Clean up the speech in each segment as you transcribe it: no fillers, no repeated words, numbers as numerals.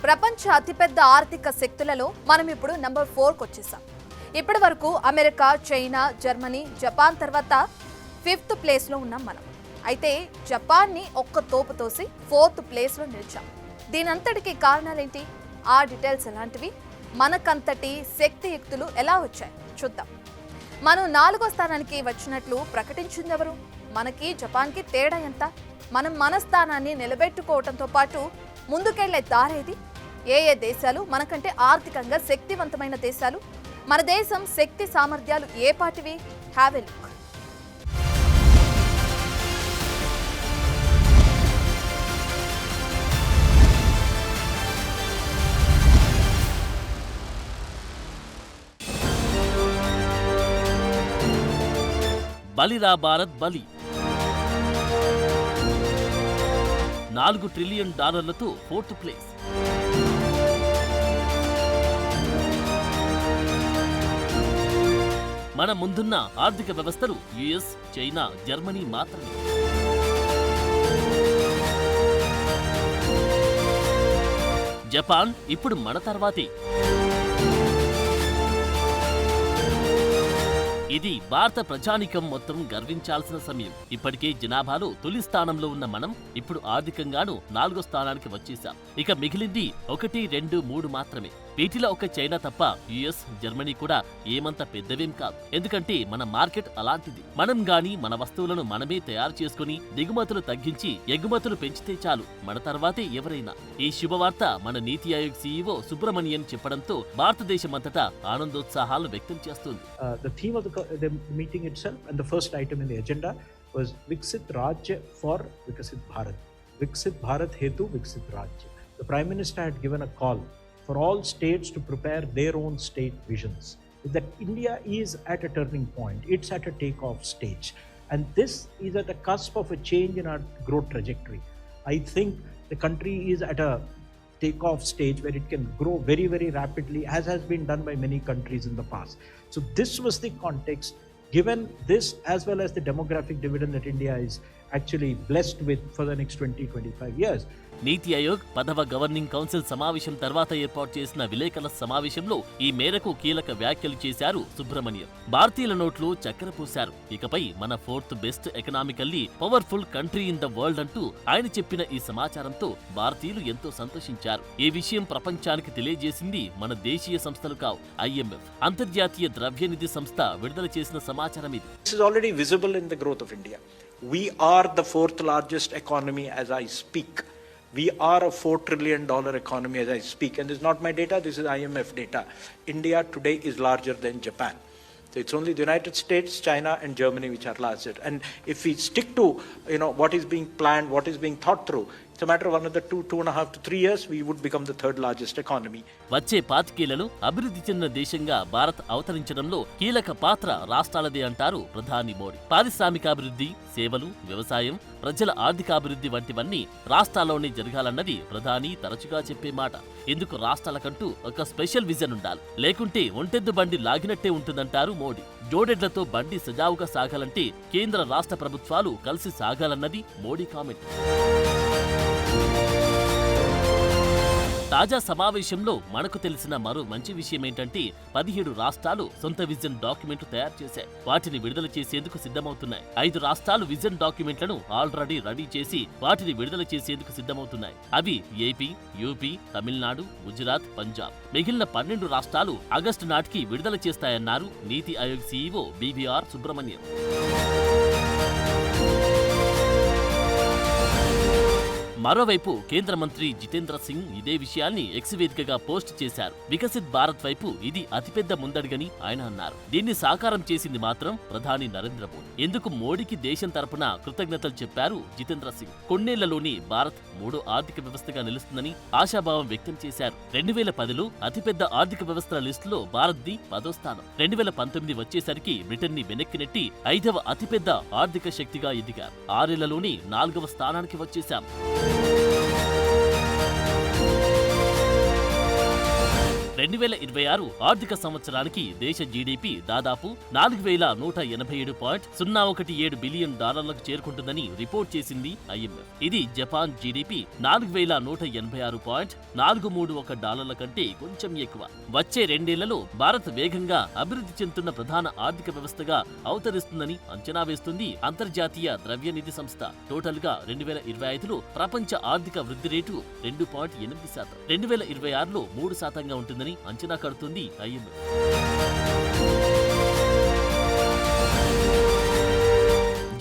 ప్రపంచ అతిపెద్ద ఆర్థిక శక్తులలో మనం ఇప్పుడు నంబర్ 4కి వచ్చేసాం. ఇప్పటి వరకు అమెరికా, చైనా, జర్మనీ, జపాన్ తర్వాత 5th ప్లేస్లో ఉన్నాం మనం. అయితే జపాన్ని ఒక్క తోపు తోసి 4th ప్లేస్లో నిలిచాం. దీనంతటికీ కారణాలేంటి? ఆ డీటెయిల్స్ ఎలాంటివి? మనకంతటి శక్తియుక్తులు ఎలా వచ్చాయి చూద్దాం. మనం 4వ స్థానానికి వచ్చినట్లు ప్రకటించిందెవరు? మనకి జపాన్కి తేడా ఎంత? మనం మన స్థానాన్ని నిలబెట్టుకోవడంతో పాటు ముందుకెళ్లే దారేది? ఏ దేశాలు మనకంటే ఆర్థికంగా శక్తివంతమైన దేశాలు? మన దేశం శక్తి సామర్థ్యాలు ఏ పాటివి? Have a look. బలిరా భారత్ బలి. $4 ట్రిలియన్ తో 4th ప్లేస్. మన ముందున్న ఆర్థిక వ్యవస్థలు యుఎస్, చైనా, జర్మనీ మాత్రమే. జపాన్ ఇప్పుడు మన తర్వాతే. ఇది భారత ప్రజానికం మొత్తం గర్వించాల్సిన సమయం. ఇప్పటికే జనాభాలో తొలి స్థానంలో ఉన్న మనం ఇప్పుడు ఆర్థికంగాను 4వ స్థానానికి వచ్చేసాం. ఇక మిగిలింది 1, 2, 3 మాత్రమే. వీటిలో ఒక చైనా తప్ప యుఎస్, జర్మనీ కూడా ఏమంత పెద్దవేం కాదు. ఎందుకంటే మన మార్కెట్ అలాంటిది. మనం గాని మన వస్తువులను మనమే తయారు చేసుకుని దిగుమతులు తగ్గించి ఎగుమతులు పెంచితే చాలు, మన తర్వాతే ఎవరైనా. ఈ శుభవార్త మన నీతి ఆయోగ్ CEO సుబ్రమణియన్ చెప్పడంతో భారతదేశమంతటా ఆనందోత్సాహాలు వ్యక్తం చేస్తుంది. The theme of the meeting itself and the first item in the agenda was Viksit Rajya for Vikasit Bharat. Viksit Bharat Hetu Viksit Rajya. The Prime Minister had given a call for all states to prepare their own state visions. That India is at a turning point. It's at a takeoff stage. And this is at the cusp of a change in our growth trajectory. I think the country is at a takeoff stage where it can grow very, very rapidly, as has been done by many countries in the past. So this was the context. Given this, as well as the demographic dividend that India is actually blessed with for the next 20-25 years. నీతి ఆయోగ్ 10వ governing council సమావేశం తర్వాత ఏర్పాటు చేసిన విలేకరుల సమావేశంలో ఈ మేరకు కీలక వ్యాఖ్యలు చేశారు సుబ్రమణ్యం. భారతీయుల నోట్లు చక్కెర పూశారు. ఇకపై మన 4th best economically powerful country in the world అంటూ ఆయన చెప్పిన ఈ సమాచారంతో భారతీయులు ఎంతో సంతోషించారు. ఈ విషయం ప్రపంచానికి తెలియజేసింది మన దేశీయ సంస్థలు కావు. IMF, అంతర్జాతీయ ద్రవ్యనిధి సంస్థ విడుదల చేసిన సమాచారం ఇది. This is already visible in the growth of India. We are the 4th largest economy as I speak. We are a $4 trillion economy as I speak. And this is not my data, this is IMF data. India today is larger than Japan. So it's only the United States, China and Germany which are larger. And if we stick to what is being planned, what is being thought through, it's a matter of another 2.5 to 3 years, we would become the 3rd largest economy. వచ్చే 5 ఏళ్లలో అభివృద్ధి చెందిన దేశంగా భారత్ అవతరించడంలో కీలక పాత్ర రాష్ట్రాలదే అంటారు ప్రధాని మోడీ. పారిశ్రామికాభివృద్ధి, సేవలు, వ్యవసాయం, ప్రజల ఆర్థికాభివృద్ధి వంటివన్నీ రాష్ట్రాల్లోనే జరగాలన్నది ప్రధాని తరచుగా చెప్పే మాట. ఇందుకు రాష్ట్రాలకంటూ ఒక స్పెషల్ విజన్ ఉండాలి. లేకుంటే ఒంటెద్దు బండి లాగినట్టే ఉంటుందంటారు మోడీ. జోడెడ్లతో బండి సజావుగా సాగాలంటే కేంద్ర రాష్ట్ర ప్రభుత్వాలు కలిసి సాగాలన్నది మోడీ కామెంట్. తాజా సమావేశంలో మనకు తెలిసిన మరో మంచి విషయం ఏంటంటే 17 రాష్ట్రాలు సొంత విజన్ డాక్యుమెంట్ తయారు చేశాయి. వాటిని విడుదల చేసేందుకు సిద్ధమవుతున్నాయి. 5 రాష్ట్రాలు విజన్ డాక్యుమెంట్లను ఆల్రెడీ రెడీ చేసి వాటిని విడుదల చేసేందుకు సిద్ధమవుతున్నాయి. అవి ఏపీ, యూపీ, తమిళనాడు, గుజరాత్, పంజాబ్. మిగిలిన 12 రాష్ట్రాలు ఆగస్టు నాటికి విడుదల చేస్తాయన్నారు నీతి ఆయోగ్ CEO BVR సుబ్రమణ్యం. మరోవైపు కేంద్ర మంత్రి జితేంద్ర సింగ్ ఇదే విషయాన్ని ఎక్స్ వేదికగా పోస్ట్ చేశారు. వికసిత్ భారత్ వైపు ఇది అతిపెద్ద ముందడుగని ఆయన అన్నారు. దీన్ని సాకారం చేసింది మాత్రం ప్రధాని నరేంద్ర మోదీ. ఎందుకు మోడీకి దేశం తరపున కృతజ్ఞతలు చెప్పారు జితేంద్ర సింగ్. కొన్నేళ్లలోనే భారత్ 3వ ఆర్థిక వ్యవస్థగా నిలుస్తుందని ఆశాభావం వ్యక్తం చేశారు. 2010లో అతిపెద్ద ఆర్థిక వ్యవస్థల లిస్టులో భారత్ది 10వ స్థానం. 2019 వచ్చేసరికి బ్రిటన్ ని వెనక్కి నెట్టి 5వ అతిపెద్ద ఆర్థిక శక్తిగా ఎదిగారు. 6 ఏళ్లలోనే 4వ స్థానానికి వచ్చేశాం. 2026 ఆర్థిక సంవత్సరానికి దేశ జీడీపీ దాదాపు 4187.017 బిలియన్ డాలర్లకు చేరుకుంటుందని రిపోర్ట్ చేసింది ఐఎంఎఫ్. ఇది జపాన్ జీడీపీ 4186.431 డాలర్ల కంటే కొంచెం ఎక్కువ. వచ్చే రెండేళ్లలో భారత్ వేగంగా అభివృద్ధి చెందుతున్న ప్రధాన ఆర్థిక వ్యవస్థగా అవతరిస్తుందని అంచనా వేస్తుంది అంతర్జాతీయ ద్రవ్యనిధి సంస్థ. టోటల్ గా 2025లో ప్రపంచ ఆర్థిక వృద్ధి రేటు 2.8%, 2026లో 3%గా ఉంటుందని అంచనా కడుతుంది ఐఎంఎఫ్.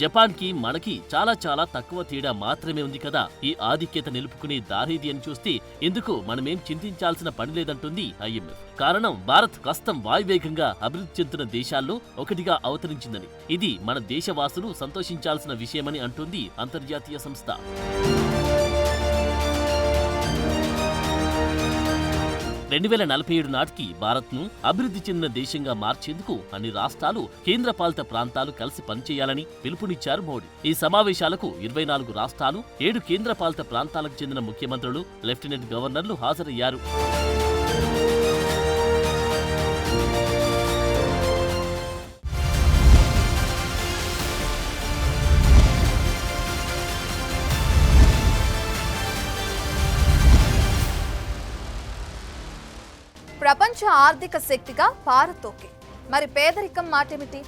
జపాన్ కి మనకి చాలా తక్కువ తేడా మాత్రమే ఉంది కదా. ఈ ఆధిక్యత నిలుపుకునే దారేది అని చూస్తే ఎందుకు మనమేం చింతించాల్సిన పని లేదంటుంది ఐఎంఎఫ్. కారణం భారత్ ప్రస్తుతం వాయువేగంగా అభివృద్ధి చెందుతున్న దేశాల్లో ఒకటిగా అవతరించిందని. ఇది మన దేశవాసులు సంతోషించాల్సిన విషయమని అంటుంది అంతర్జాతీయ సంస్థ. 2047 నాటికి భారత్ను అభివృద్ధి చెందిన దేశంగా మార్చేందుకు అన్ని రాష్ట్రాలు, కేంద్రపాలిత ప్రాంతాలు కలిసి పనిచేయాలని పిలుపునిచ్చారు మోడీ. ఈ సమావేశాలకు 24 రాష్ట్రాలు, 7 కేంద్రపాలిత ప్రాంతాలకు చెందిన ముఖ్యమంత్రులు, లెఫ్టినెంట్ గవర్నర్లు హాజరయ్యారు. ప్రపంచ ఆర్థిక శక్తిగా భారత్ ఓకే. మరి పేదరికం మాటేమిటి?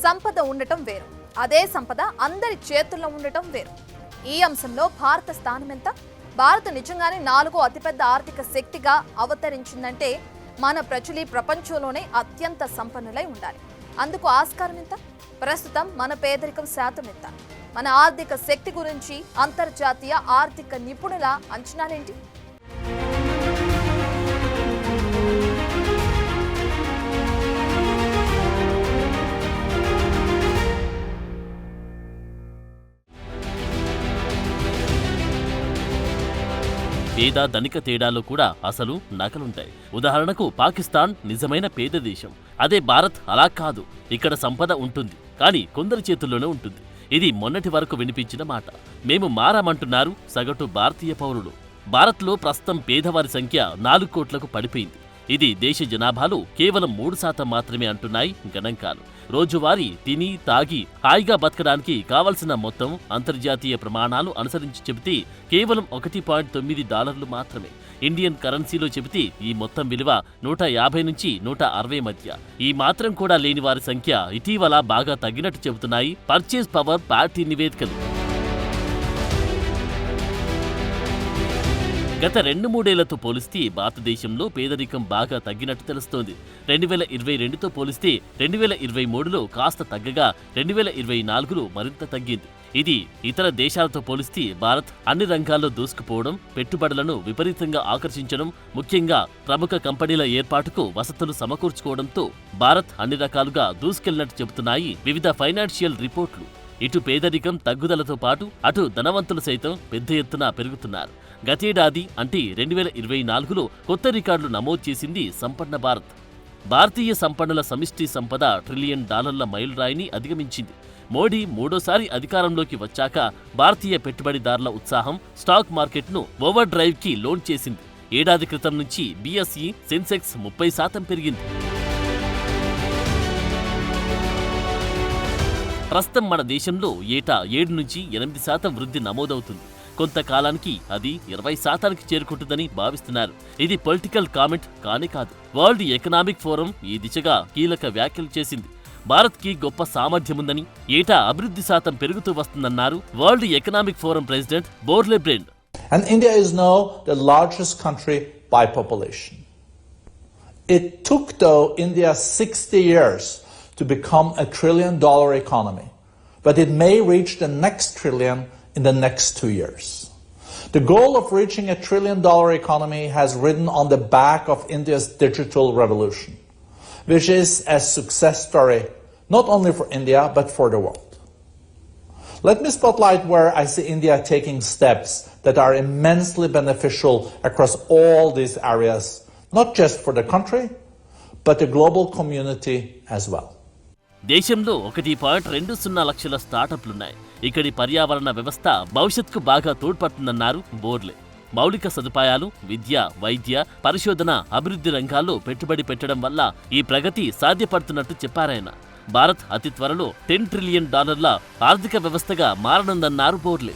సంపద ఉండటం వేరు, అదే సంపద అందరి చేతుల్లో ఉండటం వేరు. ఈ అంశంలో భారత స్థానం ఎంత? భారత్ నిజంగానే 4వ అతిపెద్ద ఆర్థిక శక్తిగా అవతరించిందంటే మన ప్రజలు ప్రపంచంలోనే అత్యంత సంపన్నులై ఉండాలి. అందుకు ఆస్కారం ఎంత? ప్రస్తుతం మన పేదరికం శాతం ఎంత? మన ఆర్థిక శక్తి గురించి అంతర్జాతీయ ఆర్థిక నిపుణుల అంచనాలేంటి? పేద ధనిక తేడాలో కూడా అసలు నకలుంటాయి. ఉదాహరణకు పాకిస్తాన్ నిజమైన పేద దేశం. అదే భారత్ అలా కాదు. ఇక్కడ సంపద ఉంటుంది, కానీ కొందరి చేతుల్లోనే ఉంటుంది. ఇది మొన్నటి వరకు వినిపించిన మాట. మేము మారామంటున్నారు సగటు భారతీయ పౌరులు. భారత్లో ప్రస్తుతం పేదవారి సంఖ్య 4 కోట్లకు పడిపోయింది. ఇది దేశ జనాభాలో కేవలం 3% మాత్రమే అంటున్నాయి గణాంకాలు. రోజువారీ తిని తాగి హాయిగా బతకడానికి కావలసిన మొత్తం అంతర్జాతీయ ప్రమాణాలు అనుసరించి చెబితే కేవలం $1.9 మాత్రమే. ఇండియన్ కరెన్సీలో చెబితే ఈ మొత్తం విలువ 150 నుంచి 160 మధ్య. ఈ మాత్రం కూడా లేని వారి సంఖ్య ఇటీవల బాగా తగ్గినట్టు చెబుతున్నాయి పర్చేజ్ పవర్ పార్టీ నివేదికలు. గత 2-3 పోలిస్తే భారతదేశంలో పేదరికం బాగా తగ్గినట్టు తెలుస్తోంది. 2022తో పోలిస్తే 2023లో కాస్త తగ్గగా 2024లో మరింత తగ్గింది. ఇది ఇతర దేశాలతో పోలిస్తే భారత్ అన్ని రంగాల్లో దూసుకుపోవడం, పెట్టుబడులను విపరీతంగా ఆకర్షించడం, ముఖ్యంగా ప్రముఖ కంపెనీల ఏర్పాటుకు వసతులు సమకూర్చుకోవడంతో భారత్ అన్ని రకాలుగా దూసుకెళ్లినట్టు చెబుతున్నాయి వివిధ ఫైనాన్షియల్ రిపోర్ట్లు. ఇటు పేదరికం తగ్గుదలతో పాటు అటు ధనవంతులు సైతం పెద్ద ఎత్తున పెరుగుతున్నారు. గతేడాది అంటే 2024లో కొత్త రికార్డులు నమోదు చేసింది సంపన్న భారత్. భారతీయ సంపన్నుల సమిష్టి సంపద $1 ట్రిలియన్ మైలురాయిని అధిగమించింది. మోడీ 3వ సారి అధికారంలోకి వచ్చాక భారతీయ పెట్టుబడిదారుల ఉత్సాహం స్టాక్ మార్కెట్ను ఓవర్ డ్రైవ్కి లోన్ చేసింది. ఏడాది క్రితం నుంచి BSE, సెన్సెక్స్ 30% పెరిగింది. ప్రస్తుతం మన దేశంలో ఏటా 7 నుంచి 8% వృద్ధి నమోదవుతుంది. కొంతకాలానికి అది 20%కి చేరుకుంటుందని భావిస్తున్నారు. ఇది పొలిటికల్ కామెంట్ కానే కాదు. వరల్డ్ ఎకనామిక్ ఫోరం ఈ దిశగా కీలక వ్యాఖ్యలు చేసింది. భారత్కి గొప్ప సామర్థ్యముందని, ఏటా అభివృద్ధి శాతం పెరుగుతూ వస్తుందన్నారు world economic forum president Borge Brende. And India is now the largest country by population. It took, though, India 60 years to become a $1 trillion economy, but it may reach the next trillion in the next 2 years. The goal of reaching a $1 trillion economy has ridden on the back of India's digital revolution, which is a success story not only for India but for the world. Let me spotlight where I see India taking steps that are immensely beneficial across all these areas, not just for the country, but the global community as well. దేశంలో 1.20 లక్షల స్టార్టప్లున్నాయి. ఇక్కడి పర్యావరణ వ్యవస్థ భవిష్యత్కు బాగా తోడ్పడుతుందన్నారు బోర్లే. మౌలిక సదుపాయాలు, విద్య, వైద్య, పరిశోధన, అభివృద్ధి రంగాల్లో పెట్టుబడి పెట్టడం వల్ల ఈ ప్రగతి సాధ్యపడుతున్నట్టు చెప్పారాయన. భారత్ అతి త్వరలో $10 ట్రిలియన్ ఆర్థిక వ్యవస్థగా మారనుందన్నారు బోర్లే.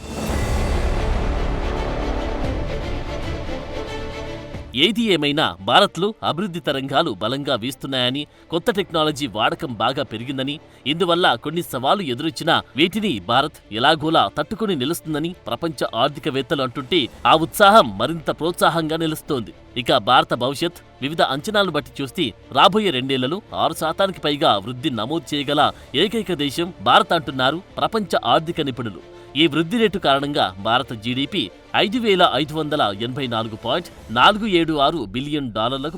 ఏది ఏమైనా భారత్లో అభివృద్ధి తరంగాలు బలంగా వీస్తున్నాయని, కొత్త టెక్నాలజీ వాడకం బాగా పెరిగిందని, ఇందువల్ల కొన్ని సవాళ్లు ఎదురొచ్చినా వీటిని భారత్ ఎలాగోలా తట్టుకుని నిలుస్తుందని ప్రపంచ ఆర్థికవేత్తలు అంటుంటే ఆ ఉత్సాహం మరింత ప్రోత్సాహంగా నిలుస్తోంది. ఇక భారత భవిష్యత్ వివిధ అంచనాలను బట్టి చూస్తే రాబోయే 2 ఏళ్లలో 6% పైగా వృద్ధి నమోదు చేయగల ఏకైక దేశం భారత్ అంటున్నారు ప్రపంచ ఆర్థిక నిపుణులు. ఈ వృద్ధి రేటు కారణంగా భారత జీడీపీ $5,584.476 బిలియన్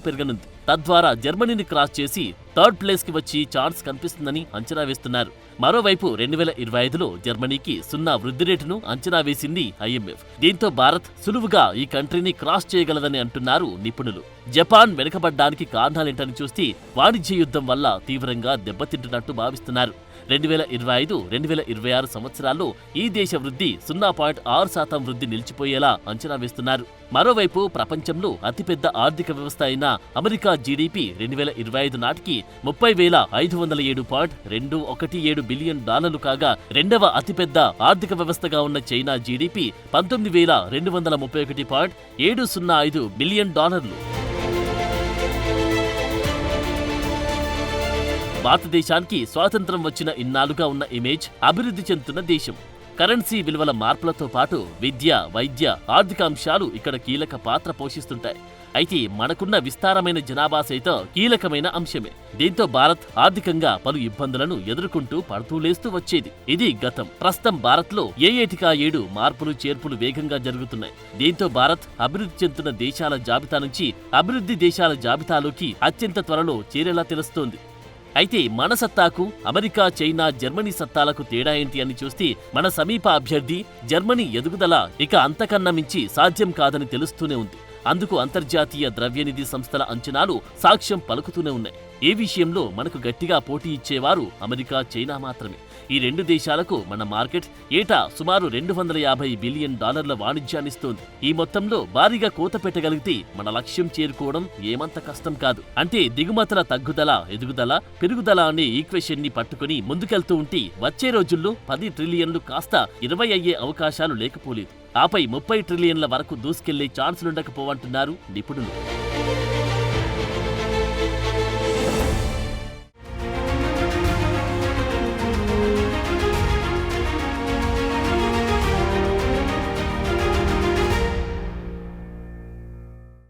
పెరగనుంది. తద్వారా జర్మనీని క్రాస్ చేసి 3rd ప్లేస్కి వచ్చి ఛాన్స్ కనిపిస్తుందని అంచనా వేస్తున్నారు. మరోవైపు 2025లో జర్మనీకి 0 వృద్ధి రేటును అంచనా వేసింది IMF. దీంతో భారత్ సులువుగా ఈ కంట్రీని క్రాస్ చేయగలదని అంటున్నారు నిపుణులు. జపాన్ వెనుకబడ్డానికి కారణాలేంటని చూస్తే వాణిజ్య యుద్ధం వల్ల తీవ్రంగా దెబ్బతింటున్నట్టు భావిస్తున్నారు. 2025-2026 సంవత్సరాల్లో ఈ దేశ వృద్ధి 0.6% వృద్ధి నిలిచిపోయేలా అంచనా వేస్తున్నారు. మరోవైపు ప్రపంచంలో అతిపెద్ద ఆర్థిక వ్యవస్థ అయిన అమెరికా జీడీపీ 2025 నాటికి $30,507.217 బిలియన్ కాగా, రెండవ అతిపెద్ద ఆర్థిక వ్యవస్థగా ఉన్న చైనా జీడీపీ $19,231.705 బిలియన్. భారతదేశానికి స్వాతంత్రం వచ్చిన ఇన్నాళ్లుగా ఉన్న ఇమేజ్ అభివృద్ధి చెందుతున్న దేశం. కరెన్సీ విలువల మార్పులతో పాటు విద్య, వైద్య, ఆర్థిక అంశాలు ఇక్కడ కీలక పాత్ర పోషిస్తుంటాయి. అయితే మనకున్న విస్తారమైన జనాభా సైతం కీలకమైన అంశమే. దీంతో భారత్ ఆర్థికంగా పలు ఇబ్బందులను ఎదుర్కొంటూ పడుతూలేస్తూ వచ్చేది. ఇది గతం. ప్రస్తుతం భారత్లో ఏటికా 7 మార్పులు చేర్పులు వేగంగా జరుగుతున్నాయి. దీంతో భారత్ అభివృద్ధి చెందుతున్న దేశాల జాబితా నుంచి అభివృద్ధి దేశాల జాబితాలోకి అత్యంత త్వరలో చేరేలా తెలుస్తోంది. అయితే మన సత్తాకు అమెరికా, చైనా, జర్మనీ సత్తాలకు తేడా ఏంటి అని చూస్తే మన సమీప అభ్యర్థి జర్మనీ ఎదుగుదల ఇక అంతకన్నా మించి సాధ్యం కాదని తెలుస్తూనే ఉంది. అందుకు అంతర్జాతీయ ద్రవ్యనిధి సంస్థల అంచనాలు సాక్ష్యం పలుకుతూనే ఉన్నాయి. ఈ విషయంలో మనకు గట్టిగా పోటీ ఇచ్చేవారు అమెరికా, చైనా మాత్రమే. ఈ 2 దేశాలకు మన మార్కెట్ ఏటా సుమారు $250 బిలియన్ వాణిజ్యాన్నిస్తోంది. ఈ మొత్తంలో భారీగా కోత పెట్టగలిగితే మన లక్ష్యం చేరుకోవడం ఏమంత కష్టం కాదు. అంటే దిగుమతుల తగ్గుదల, ఎదుగుదల, పెరుగుదల అనే ఈక్వేషన్ ని పట్టుకుని ముందుకెళ్తూ ఉంటే వచ్చే రోజుల్లో 10 ట్రిలియన్లు కాస్త 20 అయ్యే అవకాశాలు లేకపోలేదు. ఆపై 30 ట్రిలియన్ల వరకు దూసుకెళ్లే ఛాన్సులుండకపోవంటున్నారు నిపుణులు.